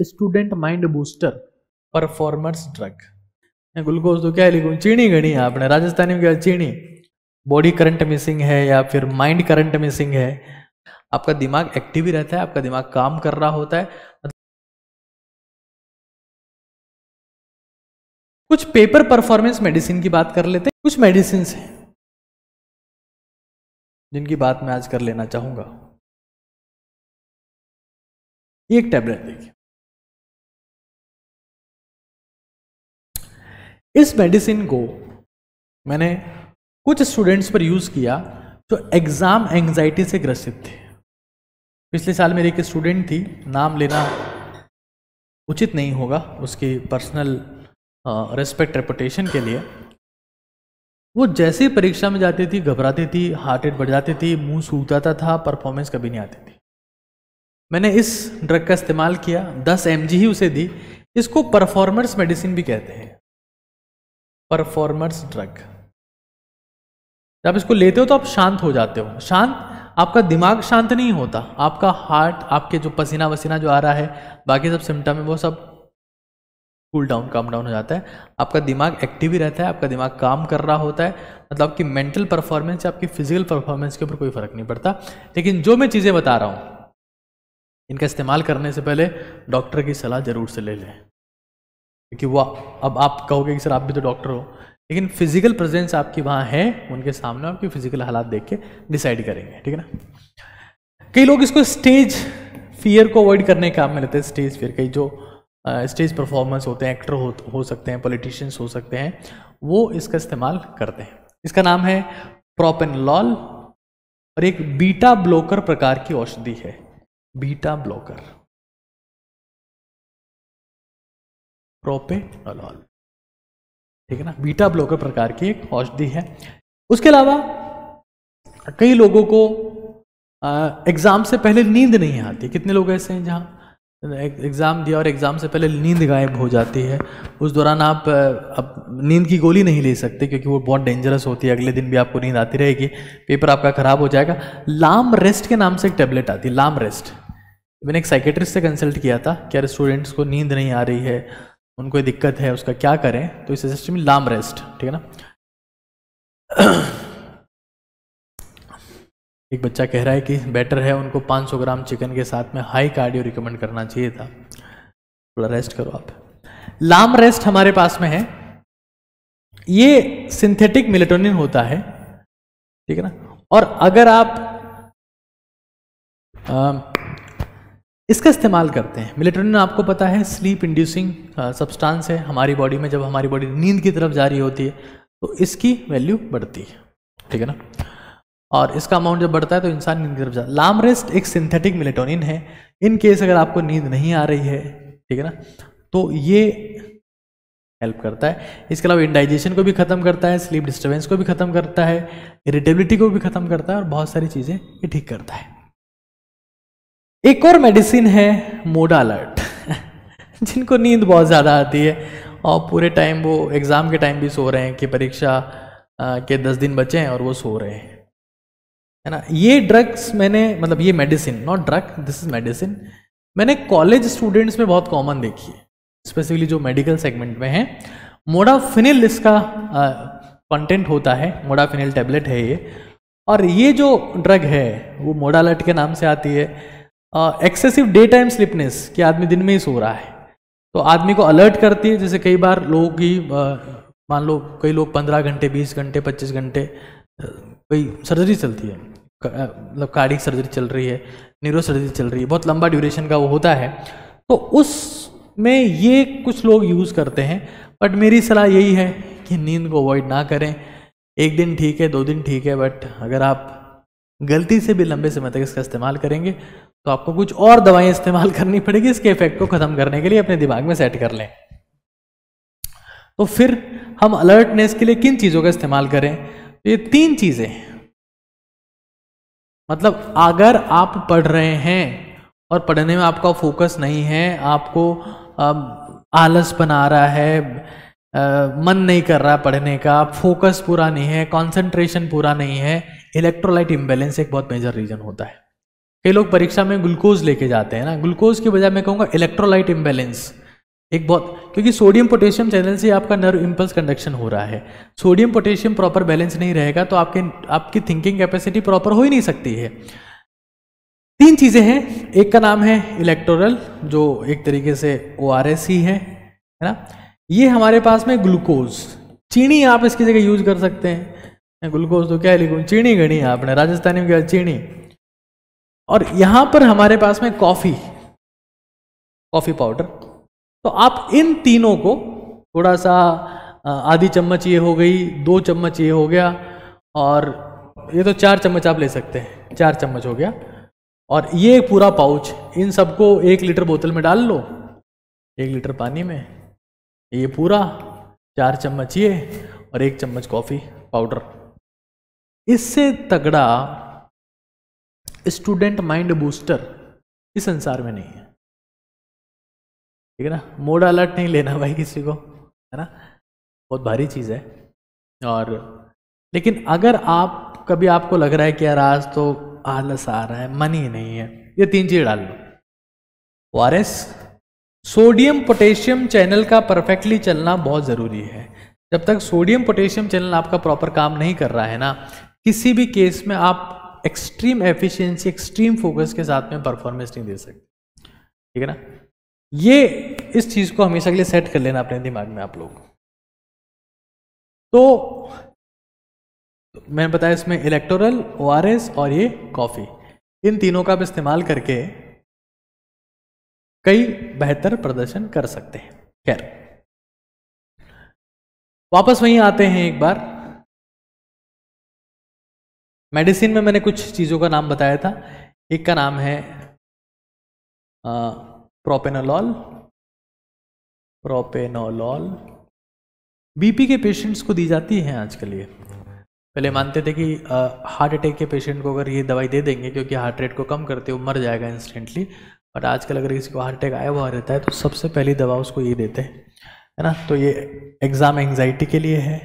Student mind booster performance drug. Glucose तो क्या लिखूं, चीनी घनी है आपने, राजस्थानी में क्या चीनी। बॉडी करंट मिसिंग है या फिर माइंड करंट मिसिंग है, आपका दिमाग एक्टिव ही रहता है, आपका दिमाग काम कर रहा होता है। कुछ पेपर परफॉर्मेंस मेडिसिन की बात कर लेते हैं। कुछ मेडिसिन हैं जिनकी बात मैं आज कर लेना चाहूंगा। एक टैबलेट देखिए, इस मेडिसिन को मैंने कुछ स्टूडेंट्स पर यूज किया जो एग्जाम एंजाइटी से ग्रसित थे। पिछले साल मेरी एक स्टूडेंट थी, नाम लेना उचित नहीं होगा उसकी पर्सनल रेस्पेक्ट रेपुटेशन के लिए। वो जैसे ही परीक्षा में जाती थी घबराती थी, हार्ट रेट बढ़ जाती थी, मुंह सूखाता था, परफॉर्मेंस कभी नहीं आती थी। मैंने इस ड्रग का इस्तेमाल किया, 10 mg ही उसे दी। इसको परफॉर्मेंस मेडिसिन भी कहते हैं, परफॉर्मेंस ड्रग। जब इसको लेते हो तो आप शांत हो जाते हो। शांत, आपका दिमाग शांत नहीं होता, आपका हार्ट, आपके जो पसीना वसीना जो आ रहा है, बाकी सब सिम्टम है वो सब कूल डाउन, काम डाउन हो जाता है। आपका दिमाग एक्टिव ही रहता है, आपका दिमाग काम कर रहा होता है। मतलब आपकी मेंटल परफॉर्मेंस या आपकी फिजिकल परफॉर्मेंस के ऊपर कोई फर्क नहीं पड़ता। लेकिन जो मैं चीज़ें बता रहा हूँ, इनका इस्तेमाल करने से पहले डॉक्टर की सलाह जरूर से ले लें, क्योंकि वो अब आप कहोगे कि सर आप भी तो डॉक्टर हो, लेकिन फिजिकल प्रेजेंस आपकी वहाँ है, उनके सामने आपकी फिजिकल हालात देख के डिसाइड करेंगे, ठीक है ना। कई लोग इसको स्टेज फियर को अवॉइड करने के काम में लेते हैं। स्टेज फियर, कई जो स्टेज परफॉर्मेंस होते हैं, एक्टर हो सकते हैं, पॉलिटिशियंस हो सकते हैं, वो इसका इस्तेमाल करते हैं। इसका नाम है प्रोपेनलॉल और एक बीटा ब्लॉकर प्रकार की औषधि है। बीटा ब्लॉकर, प्रोपेनलॉल, ठीक है ना, बीटा ब्लॉकर प्रकार की एक औषधि है। उसके अलावा कई लोगों को एग्जाम से पहले नींद नहीं आती। कितने लोग ऐसे हैं जहां एग्जाम दिया और एग्जाम से पहले नींद गायब हो जाती है, उस दौरान आप अब नींद की गोली नहीं ले सकते क्योंकि वो बहुत डेंजरस होती है, अगले दिन भी आपको नींद आती रहेगी, पेपर आपका खराब हो जाएगा। लाम रेस्ट के नाम से एक टेबलेट आती है, लाम रेस्ट। मैंने एक साइकेट्रिस्ट से कंसल्ट किया था कि यार स्टूडेंट्स को नींद नहीं आ रही है, उनको दिक्कत है, उसका क्या करें, तो इस सजेस्ट में लाम रेस्ट, ठीक है ना। एक बच्चा कह रहा है कि बेटर है उनको 500 ग्राम चिकन के साथ में हाई कार्डियो रिकमेंड करना चाहिए था, थोड़ा रेस्ट करो आप। लाम रेस्ट हमारे पास में है, ये सिंथेटिक मेलेटोनिन होता है, ठीक है ना। और अगर आप इसका इस्तेमाल करते हैं, मेलेटोनिन आपको पता है स्लीप इंड्यूसिंग सब्सटेंस है हमारी बॉडी में। जब हमारी बॉडी नींद की तरफ जा रही होती है तो इसकी वैल्यू बढ़ती है, ठीक है ना, और इसका अमाउंट जब बढ़ता है तो इंसान नींद की तरफ जाता है। लाम रेस्ट एक सिंथेटिक मेलेटोनिन है। इन केस अगर आपको नींद नहीं आ रही है, ठीक है ना, तो ये हेल्प करता है। इसके अलावा इंडाइजेशन को भी खत्म करता है, स्लीप डिस्टर्बेंस को भी खत्म करता है, इरिटेबिलिटी को भी खत्म करता है और बहुत सारी चीजें ये ठीक करता है। एक और मेडिसिन है मोडा अलर्ट। जिनको नींद बहुत ज़्यादा आती है और पूरे टाइम वो एग्ज़ाम के टाइम भी सो रहे हैं कि परीक्षा के 10 दिन बचे हैं और वो सो रहे हैं, है ना। ये ड्रग्स मैंने, मतलब ये medicine, not drug, this is medicine, मैंने कॉलेज स्टूडेंट्स में बहुत कॉमन देखी है, स्पेसिफिकली जो मेडिकल सेगमेंट में है। मोडाफिनिल इसका कंटेंट होता है, मोडाफिनिल टैबलेट है ये, और ये जो ड्रग है वो मोडा अलर्ट के नाम से आती है। एक्सेसिव डे टाइम स्लिपनेस, कि आदमी दिन में ही सो रहा है, तो आदमी को अलर्ट करती है। जैसे कई बार लोगों की मान लो कई लोग 15 घंटे, 20 घंटे, 25 घंटे कोई सर्जरी चलती है, मतलब कार्डियक सर्जरी चल रही है, न्यूरो सर्जरी चल रही है, बहुत लंबा ड्यूरेशन का वो होता है, तो उसमें ये कुछ लोग यूज़ करते हैं। बट मेरी सलाह यही है कि नींद को अवॉइड ना करें। एक दिन ठीक है, 2 दिन ठीक है, बट अगर आप गलती से भी लंबे समय तक इसका इस्तेमाल करेंगे तो आपको कुछ और दवाएं इस्तेमाल करनी पड़ेगी इसके इफेक्ट को खत्म करने के लिए। अपने दिमाग में सेट कर लें। तो फिर हम अलर्टनेस के लिए किन चीजों का इस्तेमाल करें? तो ये 3 चीजें, मतलब अगर आप पढ़ रहे हैं और पढ़ने में आपका फोकस नहीं है, आपको आलस बना रहा है, मन नहीं कर रहा पढ़ने का, फोकस पूरा नहीं है, कंसंट्रेशन पूरा नहीं है, इलेक्ट्रोलाइट इम्बैलेंस एक बहुत मेजर रीजन होता है। कई लोग परीक्षा में ग्लूकोज लेके जाते हैं ना, ग्लूकोज की बजाय मैं कहूँगा इलेक्ट्रोलाइट इम्बैलेंस। एक बहुत, क्योंकि सोडियम पोटेशियम चैनल से आपका नर्व इम्पल्स कंडक्शन हो रहा है, सोडियम पोटेशियम प्रॉपर बैलेंस नहीं रहेगा तो आपकी थिंकिंग कैपेसिटी प्रॉपर हो ही नहीं सकती है। 3 चीज़ें हैं, एक का नाम है इलेक्टोरल, जो एक तरीके से ORS ही है ना। ये हमारे पास में ग्लूकोज, चीनी आप इसकी जगह यूज कर सकते हैं, ग्लूकोज तो क्या है लिखूं, चीनी गणी आपने राजस्थानी में क्या, चीनी। और यहां पर हमारे पास में कॉफी पाउडर। तो आप इन तीनों को थोड़ा सा आधी चम्मच ये हो गई, 2 चम्मच ये हो गया, और ये तो 4 चम्मच आप ले सकते हैं, 4 चम्मच हो गया, और ये पूरा पाउच, इन सबको 1 लीटर बोतल में डाल लो, 1 लीटर पानी में, ये पूरा 4 चम्मच ये और 1 चम्मच कॉफी पाउडर। इससे तगड़ा स्टूडेंट माइंड बूस्टर इस संसार में नहीं है, ठीक है ना। मोड अलर्ट नहीं लेना भाई किसी को, है ना, बहुत भारी चीज़ है। और लेकिन अगर आप कभी आपको लग रहा है कि यार आज तो आलस आ रहा है, मन ही नहीं है, ये 3 चीज डाल लो। ORS, सोडियम पोटेशियम चैनल का परफेक्टली चलना बहुत ज़रूरी है। जब तक सोडियम पोटेशियम चैनल आपका प्रॉपर काम नहीं कर रहा है ना, किसी भी केस में आप एक्सट्रीम एफिशिएंसी, एक्सट्रीम फोकस के साथ में परफॉर्मेंस नहीं दे सकते, ठीक है ना। ये इस चीज़ को हमेशा के लिए सेट कर लेना अपने दिमाग में आप लोग। तो मैंने बताया इसमें इलेक्टोरल, ORS और ये कॉफ़ी, इन तीनों का आप इस्तेमाल करके कई बेहतर प्रदर्शन कर सकते हैं। खैर, वापस वहीं आते हैं एक बार। मेडिसिन में मैंने कुछ चीज़ों का नाम बताया था, एक का नाम है प्रोपेनोलॉल। बीपी के पेशेंट्स को दी जाती है आजकल ये। पहले मानते थे कि हार्ट अटैक के पेशेंट को अगर ये दवाई दे देंगे क्योंकि हार्ट रेट को कम करते वो मर जाएगा इंस्टेंटली, बट आजकल अगर किसी को हार्ट अटैक आया हुआ रहता है तो सबसे पहली दवा उसको ये देते हैं, है ना। तो ये एग्ज़ाम एंग्जाइटी के लिए है।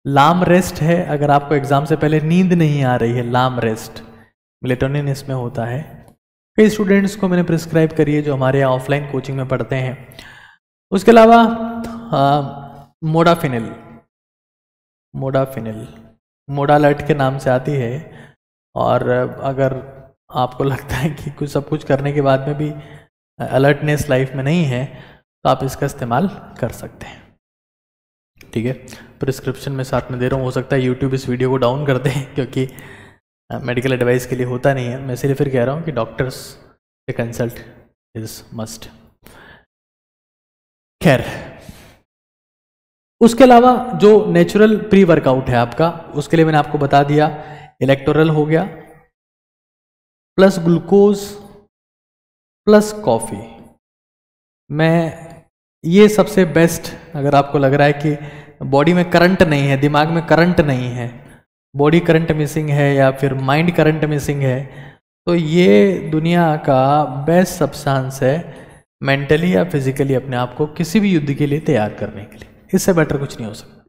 लाम रेस्ट है, अगर आपको एग्ज़ाम से पहले नींद नहीं आ रही है, लाम रेस्ट मेलेटोनिन इसमें होता है। कई स्टूडेंट्स को मैंने प्रिस्क्राइब करी है जो हमारे यहाँ ऑफलाइन कोचिंग में पढ़ते हैं। उसके अलावा मोडालर्ट के नाम से आती है, और अगर आपको लगता है कि कुछ सब कुछ करने के बाद में भी अलर्टनेस लाइफ में नहीं है तो आप इसका इस्तेमाल कर सकते हैं, ठीक है। प्रिस्क्रिप्शन में साथ में दे रहा हूँ, हो सकता है यूट्यूब इस वीडियो को डाउन कर दें क्योंकि मेडिकल एडवाइस के लिए होता नहीं है। मैं सिर्फ फिर कह रहा हूँ कि डॉक्टर्स से कंसल्ट इज मस्ट। खैर, उसके अलावा जो नेचुरल प्री वर्कआउट है आपका, उसके लिए मैंने आपको बता दिया, इलेक्टोरल हो गया प्लस ग्लूकोज प्लस कॉफ़ी। मैं ये सबसे बेस्ट, अगर आपको लग रहा है कि बॉडी में करंट नहीं है, दिमाग में करंट नहीं है, बॉडी करंट मिसिंग है या फिर माइंड करंट मिसिंग है, तो ये दुनिया का बेस्ट सब्सटेंस है मेंटली या फिजिकली अपने आप को किसी भी युद्ध के लिए तैयार करने के लिए। इससे बेटर कुछ नहीं हो सकता।